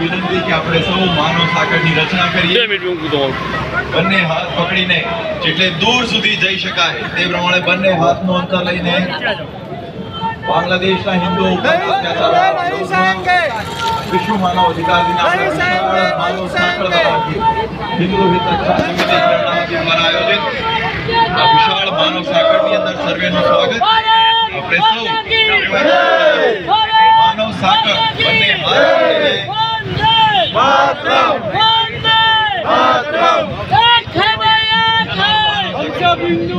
વિનંતી કે આપણે સૌ માનવ સાંકળની રચના કરીએ, બંને હાથ પકડીને જેટલે દૂર સુધી જઈ શકાય તે પ્રમાણે બંને હાથનું અંતર લઈને બાંગ્લાદેશના હિન્દુઓ ઉપર વિશ્વ માનવ અધિકાર દિના માનવ સાંકળ તરફથી હિન્દુ હિત રક્ષા સમિતિ દ્વારા આયોજિત આ વિશાળ માનવ સાંકળની અંદર સર્વેનું સ્વાગત. આપણે સૌ માનવ સાંકળ બંને હાથ પકડીને बिंदु